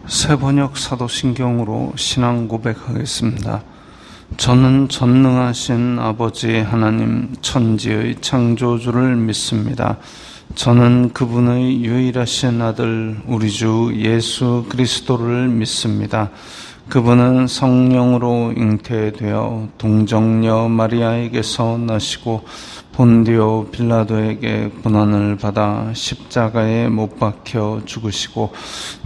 새번역 사도신경으로 신앙 고백하겠습니다. 저는 전능하신 아버지 하나님 천지의 창조주를 믿습니다. 저는 그분의 유일하신 아들 우리 주 예수 그리스도를 믿습니다. 그분은 성령으로 잉태되어 동정녀 마리아에게서 나시고 본디오 빌라도에게 고난을 받아 십자가에 못 박혀 죽으시고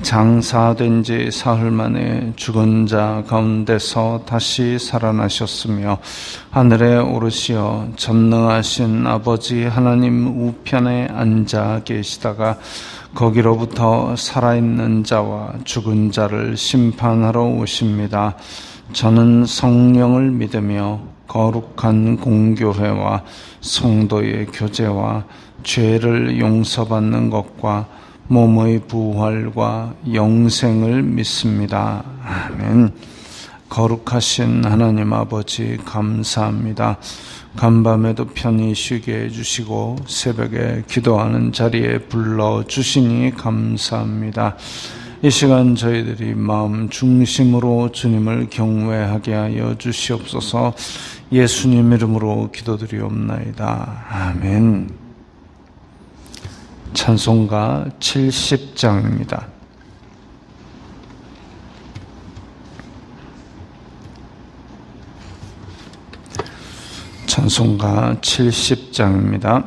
장사된 지 사흘 만에 죽은 자 가운데서 다시 살아나셨으며 하늘에 오르시어 전능하신 아버지 하나님 우편에 앉아 계시다가 거기로부터 살아있는 자와 죽은 자를 심판하러 오십니다. 저는 성령을 믿으며 거룩한 공교회와 성도의 교제와 죄를 용서받는 것과 몸의 부활과 영생을 믿습니다. 아멘. 거룩하신 하나님 아버지 감사합니다. 간밤에도 편히 쉬게 해주시고 새벽에 기도하는 자리에 불러주시니 감사합니다. 이 시간 저희들이 마음 중심으로 주님을 경외하게 하여 주시옵소서. 예수님 이름으로 기도드리옵나이다. 아멘. 찬송가 70장입니다. 찬송가 70장입니다.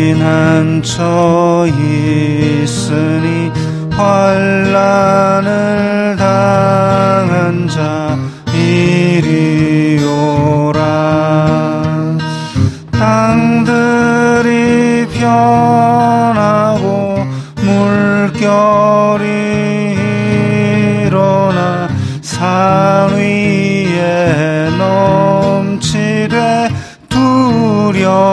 피난처 있으니 환난을 당한 자 이리 오라. 땅들이 변하고 물결이 일어나 산 위에 넘치되 두렵잖네.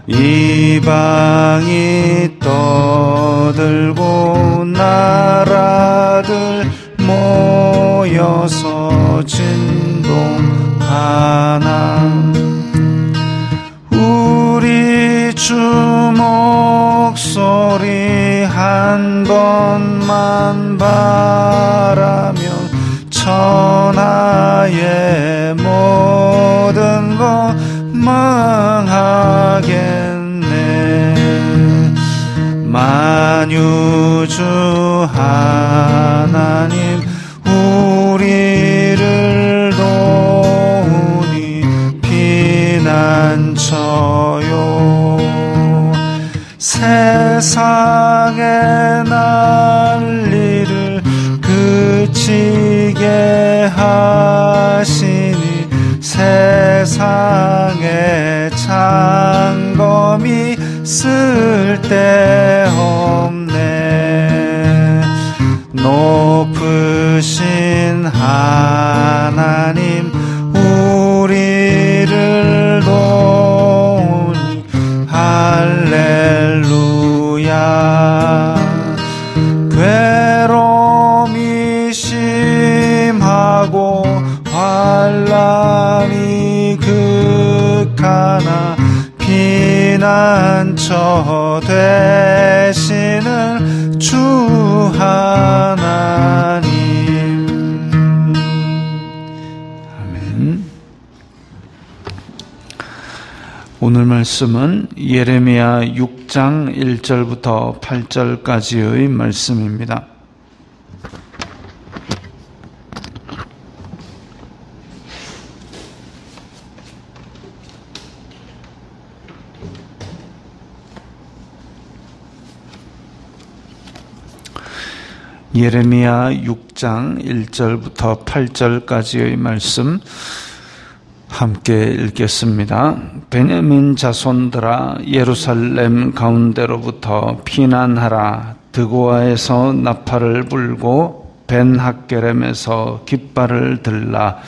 이방이 떠들고 나라들 모여서 진동하나. 우리 주 목소리 한 번만 바라면 천하의 모든 것 망하겠네. 만유주 하나님 우리를 도우니 피난처요. 세상의 난리를 그치게 하시니 세상의 창검이 쓸데없네. 높으신 하나님 우리를 도우니 할렐루야. 괴로움이 심하고 환난이 극하나 피난처 되시는 주 하나님. 아멘. 오늘 말씀은 예레미야 6장 1절부터 8절까지의 말씀입니다. 예레미야 6장 1절부터 8절까지의 말씀 함께 읽겠습니다. 베냐민 자손들아 예루살렘 가운데로부터 피난하라. 드고아에서 나팔을 불고 벤 학게렘에서 깃발을 들라.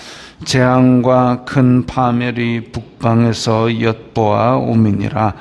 재앙과 큰 파멸이 북방에서 엿보아 오미니라.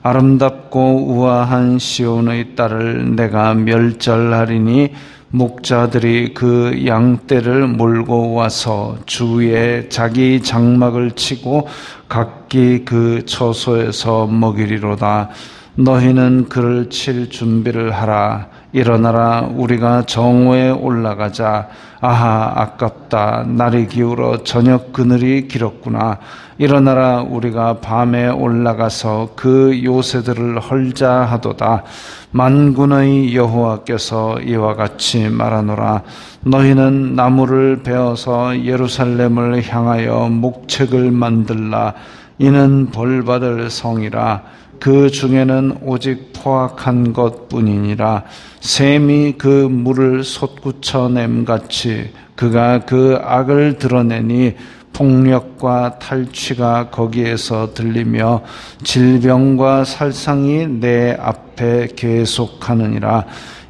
아름답고 우아한 시온의 딸을 내가 멸절하리니 목자들이 그 양떼를 몰고 와서 주위에 자기 장막을 치고 각기 그 처소에서 먹이리로다. 너희는 그를 칠 준비를 하라. 일어나라, 우리가 정오에 올라가자. 아하, 아깝다. 날이 기울어 저녁 그늘이 길었구나. 일어나라, 우리가 밤에 올라가서 그 요새들을 헐자 하도다. 만군의 여호와께서 이와 같이 말하노라. 너희는 나무를 베어서 예루살렘을 향하여 목책을 만들라. 이는 벌받을 성이라. 그 중에는 오직 포악한 것뿐이니라. 샘이 그 물을 솟구쳐냄같이 그가 그 악을 드러내니 폭력과 탈취가 거기에서 들리며 질병과 살상이 내 앞에 계속하느니라.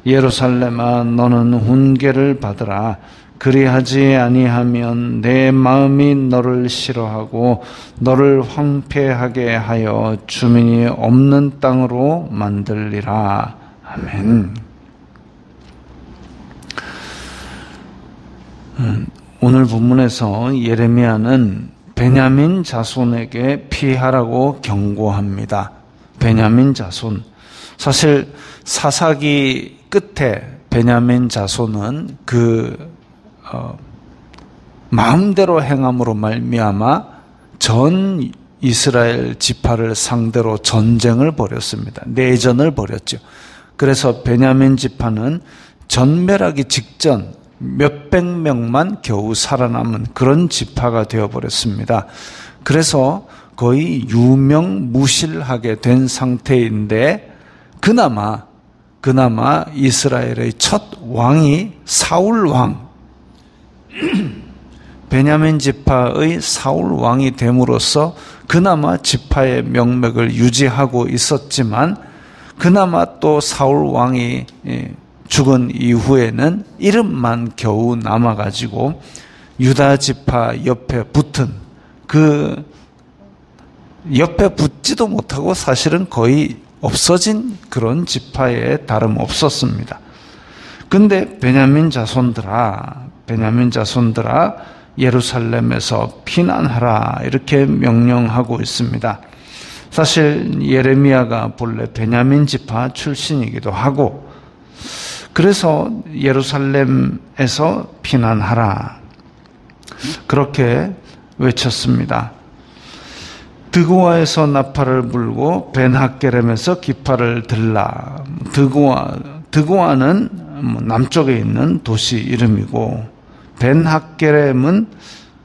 예루살렘아, 너는 훈계를 받으라. 그리하지 아니하면 내 마음이 너를 싫어하고 너를 황폐하게 하여 주민이 없는 땅으로 만들리라. 아멘. 오늘 본문에서 예레미야는 베냐민 자손에게 피하라고 경고합니다. 베냐민 자손. 사실 사사기 끝에 베냐민 자손은 마음대로 행함으로 말미암아 전 이스라엘 지파를 상대로 전쟁을 벌였습니다. 내전을 벌였죠. 그래서 베냐민 지파는 전멸하기 직전 몇백 명만 겨우 살아남은 그런 지파가 되어버렸습니다. 그래서 거의 유명무실하게 된 상태인데 그나마 이스라엘의 첫 왕이 사울 왕, 베냐민 지파의 사울 왕이 됨으로써 그나마 지파의 명맥을 유지하고 있었지만 그나마 또 사울 왕이 죽은 이후에는 이름만 겨우 남아가지고 유다 지파 옆에 붙은 그 옆에 붙지도 못하고 사실은 거의 없어진 그런 지파에 다름없었습니다. 근데 베냐민 자손들아 예루살렘에서 피난하라 이렇게 명령하고 있습니다. 사실 예레미야가 본래 베냐민 지파 출신이기도 하고 그래서 예루살렘에서 피난하라 그렇게 외쳤습니다. 드고아에서 나팔을 불고 벤하게렘에서 기파를 들라. 드고아는 남쪽에 있는 도시 이름이고 벤하게렘은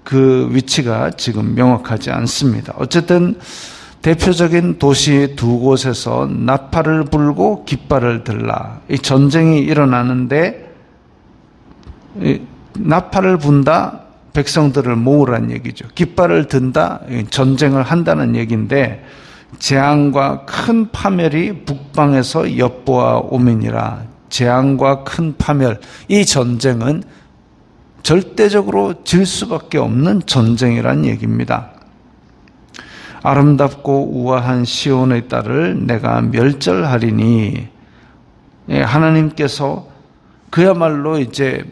그 위치가 지금 명확하지 않습니다. 어쨌든 대표적인 도시 두 곳에서 나팔을 불고 깃발을 들라. 이 전쟁이 일어나는데 나팔을 분다, 백성들을 모으라는 얘기죠. 깃발을 든다, 전쟁을 한다는 얘기인데 재앙과 큰 파멸이 북방에서 엿보아 오미니라. 재앙과 큰 파멸, 이 전쟁은 절대적으로 질 수밖에 없는 전쟁이란 얘기입니다. 아름답고 우아한 시온의 딸을 내가 멸절하리니, 하나님께서 그야말로 이제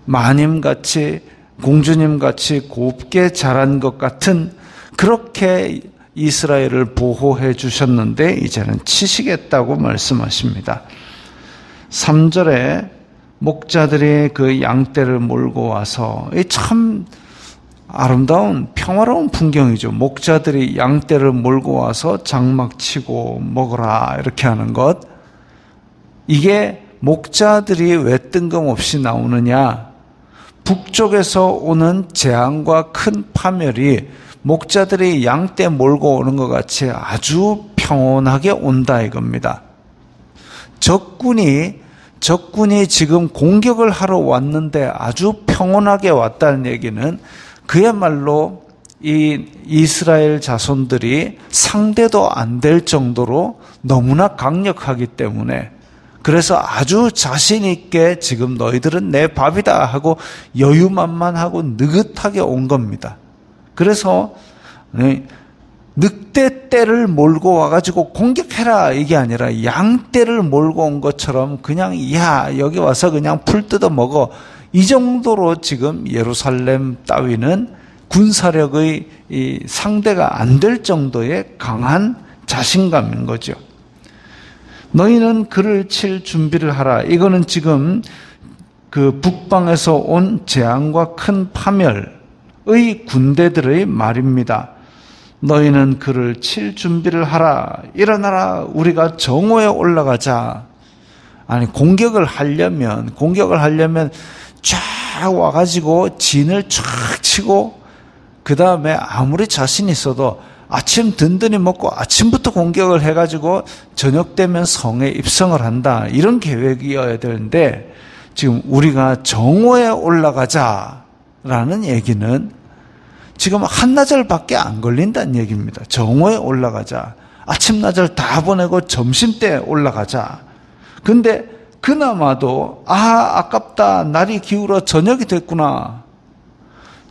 마님같이 공주님같이 곱게 자란 것 같은 그렇게 이스라엘을 보호해 주셨는데 이제는 치시겠다고 말씀하십니다. 3절에 목자들이 그 양떼를 몰고 와서 참 아름다운 평화로운 풍경이죠. 목자들이 양떼를 몰고 와서 장막 치고 먹어라 이렇게 하는 것. 이게 목자들이 왜 뜬금없이 나오느냐? 북쪽에서 오는 재앙과 큰 파멸이 목자들이 양떼 몰고 오는 것 같이 아주 평온하게 온다 이겁니다. 적군이 지금 공격을 하러 왔는데 아주 평온하게 왔다는 얘기는 그야말로 이 이스라엘 자손들이 상대도 안 될 정도로 너무나 강력하기 때문에 그래서 아주 자신 있게 지금 너희들은 내 밥이다 하고 여유만만하고 느긋하게 온 겁니다. 그래서 늑대 떼를 몰고 와가지고 공격해라 이게 아니라 양떼를 몰고 온 것처럼 그냥 야 여기 와서 그냥 풀 뜯어 먹어 이 정도로 지금 예루살렘 따위는 군사력의 이 상대가 안 될 정도의 강한 자신감인 거죠. 너희는 그를 칠 준비를 하라. 이거는 지금 그 북방에서 온 재앙과 큰 파멸의 군대들의 말입니다. 너희는 그를 칠 준비를 하라. 일어나라. 우리가 정오에 올라가자. 아니 공격을 하려면 쫙 와가지고 진을 쫙 치고 그 다음에 아무리 자신 있어도 아침 든든히 먹고 아침부터 공격을 해가지고 저녁 되면 성에 입성을 한다. 이런 계획이어야 되는데 지금 우리가 정오에 올라가자라는 얘기는 지금 한나절밖에 안 걸린다는 얘기입니다. 정오에 올라가자. 아침 낮을 다 보내고 점심때 올라가자. 근데 그나마도 아깝다. 날이 기울어 저녁이 됐구나.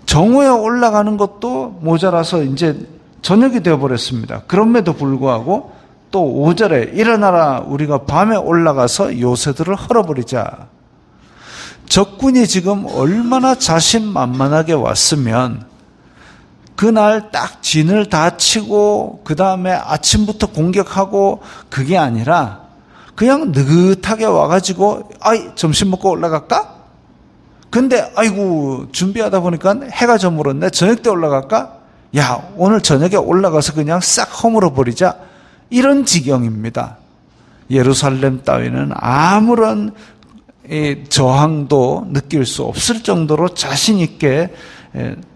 정오에 올라가는 것도 모자라서 이제 저녁이 되어버렸습니다. 그럼에도 불구하고 또 5절에 일어나라. 우리가 밤에 올라가서 요새들을 헐어버리자. 적군이 지금 얼마나 자신만만하게 왔으면 그날 딱 진을 다 치고 그 다음에 아침부터 공격하고 그게 아니라 그냥 느긋하게 와가지고 점심 먹고 올라갈까? 근데 아이고 준비하다 보니까 해가 저물었네. 저녁 때 올라갈까? 야 오늘 저녁에 올라가서 그냥 싹 허물어 버리자. 이런 지경입니다. 예루살렘 따위는 아무런 저항도 느낄 수 없을 정도로 자신 있게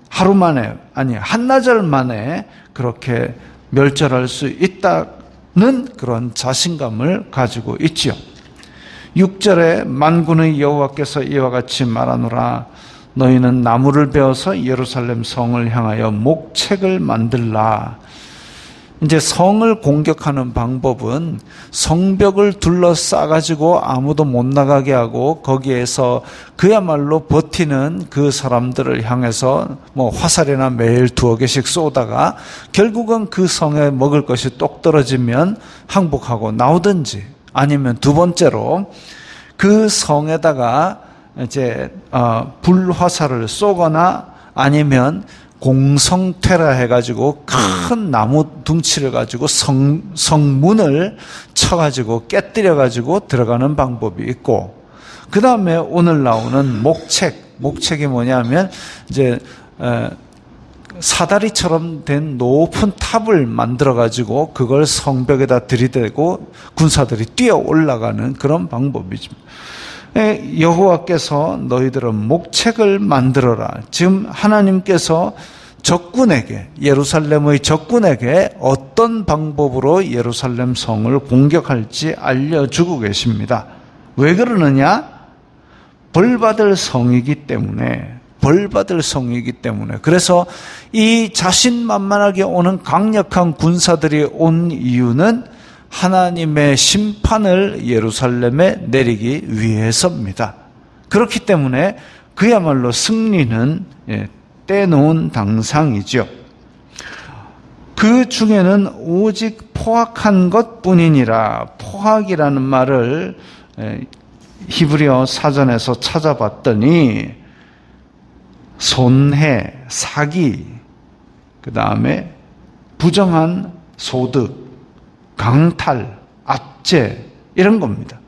하루 만에 아니 한나절 만에 그렇게 멸절할 수 있다는 그런 자신감을 가지고 있지요. 6절에 만군의 여호와께서 이와 같이 말하노라. 너희는 나무를 베어서 예루살렘 성을 향하여 목책을 만들라. 이제 성을 공격하는 방법은 성벽을 둘러싸가지고 아무도 못 나가게 하고 거기에서 그야말로 버티는 그 사람들을 향해서 뭐 화살이나 매일 2개씩 쏘다가 결국은 그 성에 먹을 것이 똑 떨어지면 항복하고 나오든지 아니면 두 번째로 그 성에다가 이제 불화살을 쏘거나 아니면 공성퇴라 해가지고 큰 나무 둥치를 가지고 성문을 쳐가지고 깨뜨려가지고 들어가는 방법이 있고 그 다음에 오늘 나오는 목책이 뭐냐면 이제 사다리처럼 된 높은 탑을 만들어가지고 그걸 성벽에다 들이대고 군사들이 뛰어 올라가는 그런 방법이죠. 여호와께서 너희들은 목책을 만들어라. 지금 하나님께서 적군에게 예루살렘의 적군에게 어떤 방법으로 예루살렘 성을 공격할지 알려주고 계십니다. 왜 그러느냐? 벌받을 성이기 때문에 그래서 이 자신만만하게 오는 강력한 군사들이 온 이유는 하나님의 심판을 예루살렘에 내리기 위해서입니다. 그렇기 때문에 그야말로 승리는 떼놓은 당상이죠. 그 중에는 오직 포악한 것뿐이니라. 포악이라는 말을 히브리어 사전에서 찾아봤더니 손해, 사기, 그 다음에 부정한 소득, 강탈, 압제 이런 겁니다.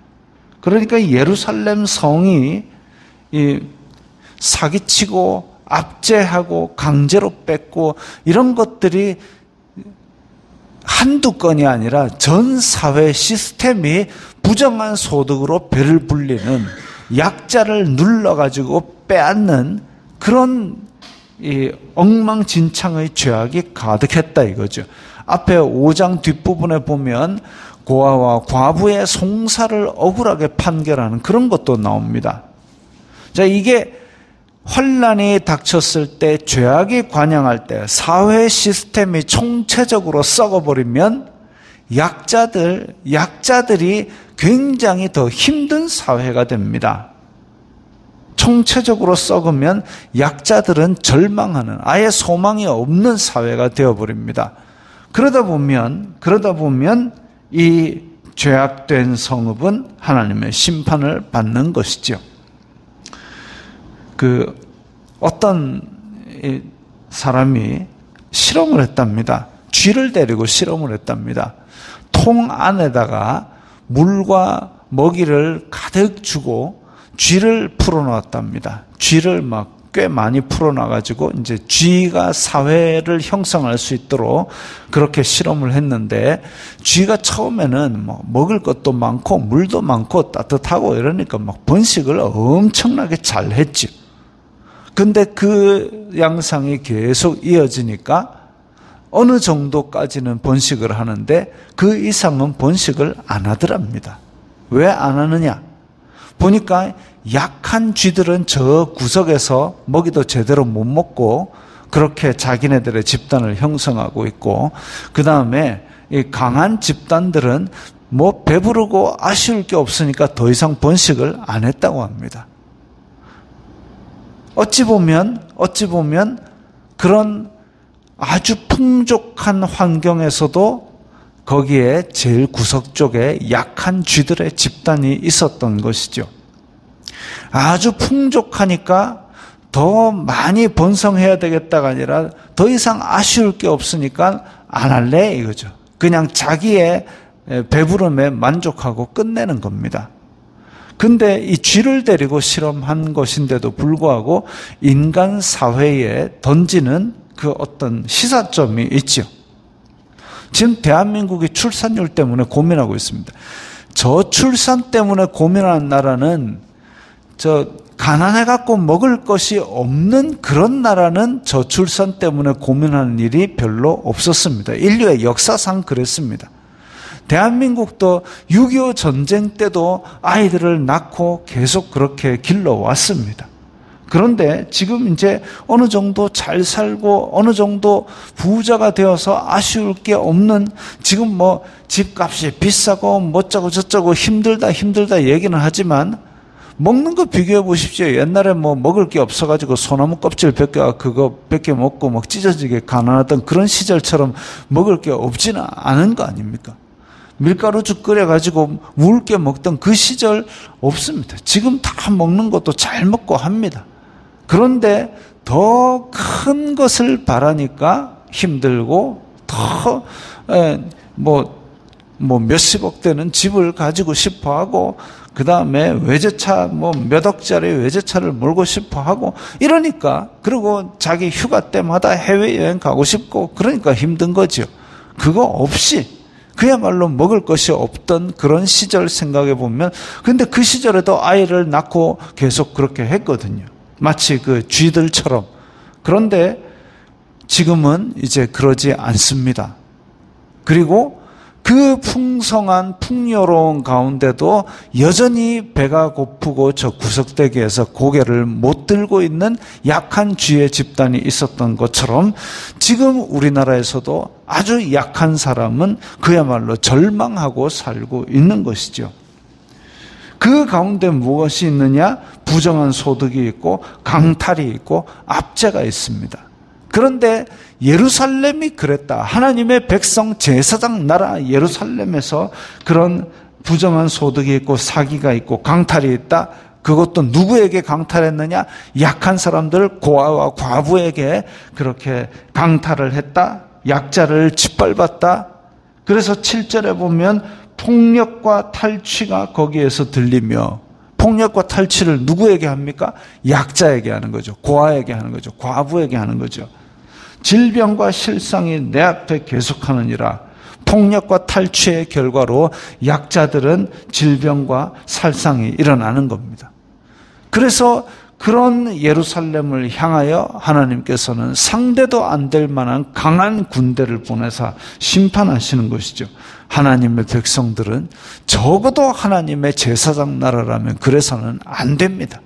그러니까 예루살렘 성이 사기치고 압제하고 강제로 뺏고 이런 것들이 한두 건이 아니라 전 사회 시스템이 부정한 소득으로 배를 불리는 약자를 눌러가지고 빼앗는 그런 엉망진창의 죄악이 가득했다 이거죠. 앞에 5장 뒷부분에 보면 고아와 과부의 송사를 억울하게 판결하는 그런 것도 나옵니다. 자, 이게 환란이 닥쳤을 때, 죄악이 관영할 때, 사회 시스템이 총체적으로 썩어버리면 약자들이 굉장히 더 힘든 사회가 됩니다. 총체적으로 썩으면 약자들은 절망하는, 아예 소망이 없는 사회가 되어버립니다. 그러다 보면 이 죄악된 성읍은 하나님의 심판을 받는 것이죠. 어떤 사람이 실험을 했답니다. 쥐를 데리고 실험을 했답니다. 통 안에다가 물과 먹이를 가득 주고 쥐를 풀어놓았답니다. 쥐를 막 꽤 많이 풀어놔가지고 이제 쥐가 사회를 형성할 수 있도록 그렇게 실험을 했는데, 쥐가 처음에는 뭐 먹을 것도 많고 물도 많고 따뜻하고 이러니까 막 번식을 엄청나게 잘 했죠. 근데 그 양상이 계속 이어지니까 어느 정도까지는 번식을 하는데 그 이상은 번식을 안 하더랍니다. 왜 안 하느냐? 보니까 약한 쥐들은 저 구석에서 먹이도 제대로 못 먹고 그렇게 자기네들의 집단을 형성하고 있고, 그 다음에 이 강한 집단들은 뭐 배부르고 아쉬울 게 없으니까 더 이상 번식을 안 했다고 합니다. 어찌 보면 그런 아주 풍족한 환경에서도 거기에 제일 구석 쪽에 약한 쥐들의 집단이 있었던 것이죠. 아주 풍족하니까 더 많이 번성해야 되겠다가 아니라 더 이상 아쉬울 게 없으니까 안 할래 이거죠. 그냥 자기의 배부름에 만족하고 끝내는 겁니다. 근데 이 쥐를 데리고 실험한 것인데도 불구하고 인간 사회에 던지는 그 어떤 시사점이 있죠. 지금 대한민국이 출산율 때문에 고민하고 있습니다. 저출산 때문에 고민하는 나라는 가난해갖고 먹을 것이 없는 그런 나라는 저출산 때문에 고민하는 일이 별로 없었습니다. 인류의 역사상 그랬습니다. 대한민국도 6.25 전쟁 때도 아이들을 낳고 계속 그렇게 길러왔습니다. 그런데 지금 이제 어느 정도 잘 살고 어느 정도 부자가 되어서 아쉬울 게 없는, 지금 뭐 집값이 비싸고 뭐쩌고 저쩌고 힘들다 얘기는 하지만 먹는 거 비교해 보십시오. 옛날에 뭐 먹을 게 없어가지고 소나무 껍질 벗겨 그거 벗겨 먹고 막 찢어지게 가난하던 그런 시절처럼 먹을 게 없지는 않은 거 아닙니까? 밀가루죽 끓여가지고 물 게 먹던 그 시절 없습니다. 지금 다 먹는 것도 잘 먹고 합니다. 그런데 더 큰 것을 바라니까 힘들고 더 몇십억 되는 집을 가지고 싶어 하고, 그 다음에 외제차 몇 억짜리 외제차를 몰고 싶어 하고 이러니까, 그리고 자기 휴가 때마다 해외여행 가고 싶고 그러니까 힘든 거죠. 그거 없이 그야말로 먹을 것이 없던 그런 시절 생각해 보면, 근데 그 시절에도 아이를 낳고 계속 그렇게 했거든요. 마치 그 쥐들처럼. 그런데 지금은 이제 그러지 않습니다. 그리고 그 풍성한 풍요로운 가운데도 여전히 배가 고프고 저 구석대기에서 고개를 못 들고 있는 약한 쥐의 집단이 있었던 것처럼, 지금 우리나라에서도 아주 약한 사람은 그야말로 절망하고 살고 있는 것이죠. 그 가운데 무엇이 있느냐? 부정한 소득이 있고 강탈이 있고 압제가 있습니다. 그런데 예루살렘이 그랬다. 하나님의 백성 제사장 나라 예루살렘에서 그런 부정한 소득이 있고 사기가 있고 강탈이 있다. 그것도 누구에게 강탈했느냐? 약한 사람들, 고아와 과부에게 그렇게 강탈을 했다. 약자를 짓밟았다. 그래서 7절에 보면 폭력과 탈취가 거기에서 들리며, 폭력과 탈취를 누구에게 합니까? 약자에게 하는 거죠. 고아에게 하는 거죠. 과부에게 하는 거죠. 질병과 실상이 내 앞에 계속하느니라. 폭력과 탈취의 결과로 약자들은 질병과 살상이 일어나는 겁니다. 그래서 그런 예루살렘을 향하여 하나님께서는 상대도 안 될 만한 강한 군대를 보내사 심판하시는 것이죠. 하나님의 백성들은 적어도 하나님의 제사장 나라라면 그래서는 안 됩니다.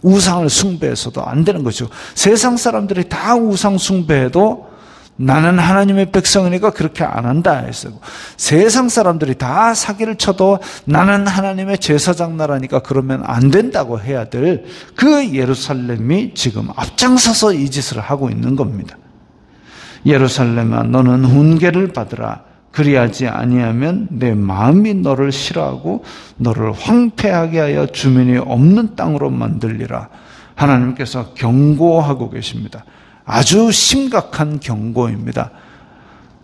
우상을 숭배해서도 안 되는 것이죠. 세상 사람들이 다 우상 숭배해도 나는 하나님의 백성이니까 그렇게 안 한다 했어요. 세상 사람들이 다 사기를 쳐도 나는 하나님의 제사장 나라니까 그러면 안 된다고 해야 될 그 예루살렘이 지금 앞장서서 이 짓을 하고 있는 겁니다. 예루살렘아, 너는 훈계를 받으라. 그리하지 아니하면 내 마음이 너를 싫어하고 너를 황폐하게 하여 주민이 없는 땅으로 만들리라. 하나님께서 경고하고 계십니다. 아주 심각한 경고입니다.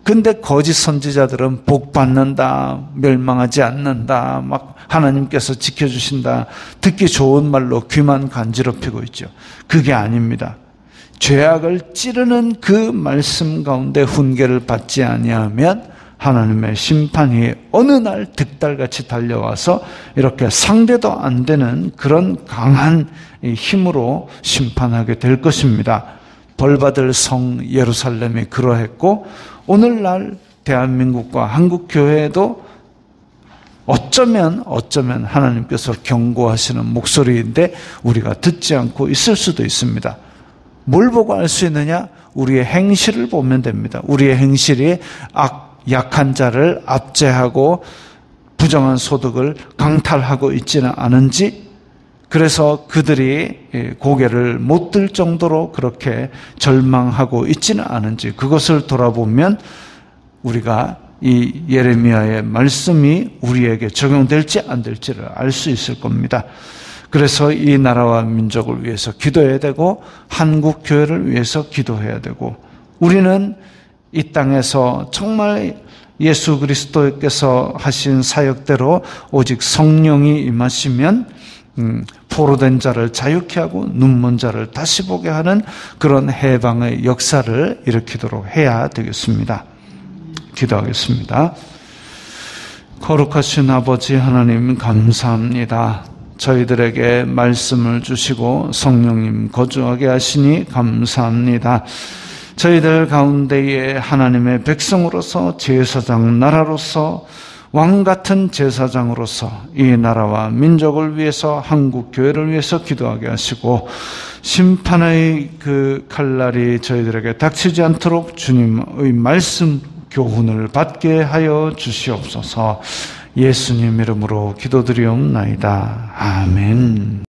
근데 거짓 선지자들은 복 받는다, 멸망하지 않는다, 막 하나님께서 지켜주신다, 듣기 좋은 말로 귀만 간지럽히고 있죠. 그게 아닙니다. 죄악을 찌르는 그 말씀 가운데 훈계를 받지 아니하면 하나님의 심판이 어느 날 득달같이 달려와서 이렇게 상대도 안 되는 그런 강한 힘으로 심판하게 될 것입니다. 벌받을 성 예루살렘이 그러했고 오늘날 대한민국과 한국교회에도 어쩌면 하나님께서 경고하시는 목소리인데 우리가 듣지 않고 있을 수도 있습니다. 뭘 보고 알 수 있느냐? 우리의 행실을 보면 됩니다. 우리의 행실이 약한 자를 압제하고 부정한 소득을 강탈하고 있지는 않은지, 그래서 그들이 고개를 못 들 정도로 그렇게 절망하고 있지는 않은지, 그것을 돌아보면 우리가 이 예레미야의 말씀이 우리에게 적용될지 안 될지를 알 수 있을 겁니다. 그래서 이 나라와 민족을 위해서 기도해야 되고 한국 교회를 위해서 기도해야 되고, 우리는 이 땅에서 정말 예수 그리스도께서 하신 사역대로 오직 성령이 임하시면 포로된 자를 자유케 하고 눈먼 자를 다시 보게 하는 그런 해방의 역사를 일으키도록 해야 되겠습니다. 기도하겠습니다. 거룩하신 아버지 하나님, 감사합니다. 저희들에게 말씀을 주시고 성령님 거주하게 하시니 감사합니다. 저희들 가운데에 하나님의 백성으로서, 제사장 나라로서, 왕같은 제사장으로서 이 나라와 민족을 위해서, 한국 교회를 위해서 기도하게 하시고 심판의 그 칼날이 저희들에게 닥치지 않도록 주님의 말씀 교훈을 받게 하여 주시옵소서. 예수님 이름으로 기도드리옵나이다. 아멘.